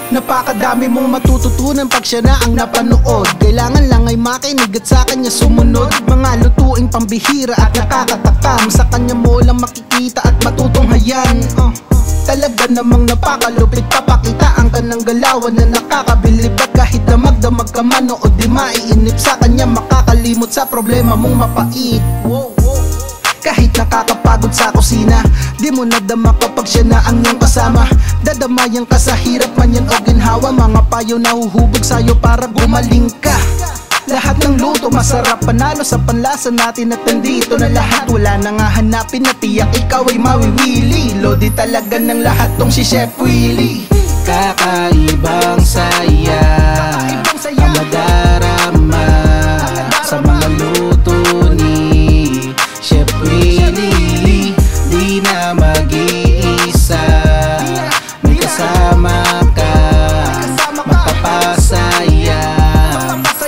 Napakadami mong matututunan pag siya na ang napanood. Kailangan lang ay makinig at sa kanya sumunod. Mga lutuing pambihira at nakakatakam, sa kanya mo lang makikita at matutunghayan. Talaga namang napakalupit, papakita ang kanang galawan na nakakabilib. At kahit na magdamag ka man o di maiinip, sa kanya makakalimot sa problema mong mapait. Kahit nakakapagod sa kusina, di mo nadama kapag siya na ang iyong kasama. Dadamayan ka sa hirap man yan o ginhawa, mga payo na huhubog sa'yo para gumaling ka. Lahat ng luto masarap, panalo sa panlasa natin at nandito na lahat. Wala na nga hanapin na tiyak ikaw ay mawiwili. Lodi talaga ng lahat tong si Chef Willie. Kakaibang saya ang madarama sa mga luto ni Chef Willie. Di na mag-iisa, may kasama ka, magpapasaya.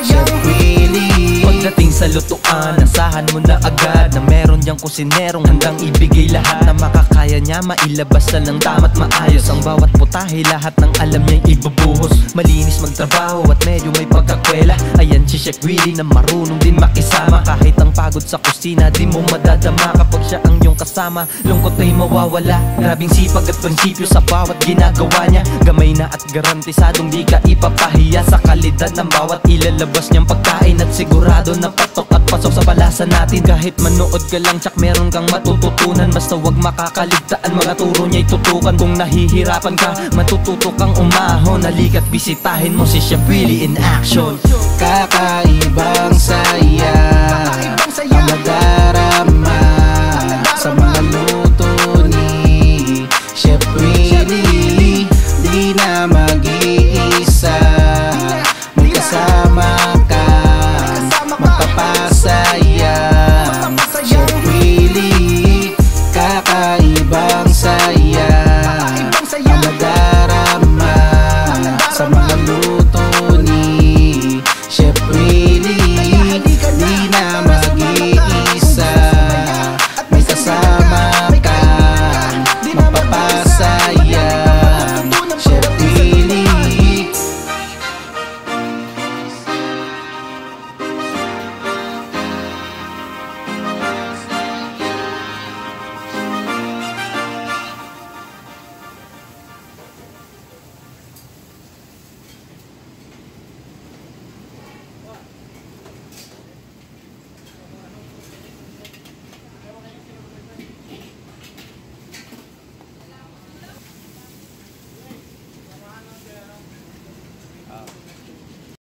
Chef Willie. Pagdating sa lutuan, asahan mo na agad na meron diyang kusinerong handang ibigay lahat na makakaya niya, mailabas na ng tama't maayos. Ang bawat putahe, lahat ng alam niya'y ibubuhos. Malinis magtrabaho at medyo may pagkakwela. Ayan si Chef Willie na marunong din makisama. Kahit ang pagod sa kusina, di mo madadama kapag siya ang iyong kasama. Lungkot ay mawawala, grabing sipag at prinsipyo sa bawat ginagawa niya. Gamay na at garantisadong di ka ipapahiya sa kalidad ng bawat ilalabas niyang pagkain. At sigurado na patok at pasok sa palasa natin. Kahit manood ka lang, tsak meron kang matututunan. Basta wag makakaligtaan, mga turo niya'y tutukan. Kung nahihirapan ka, matututo kang umahon. Halika't bisitahin mo si Chef Willie in action. Kakaibang saya ang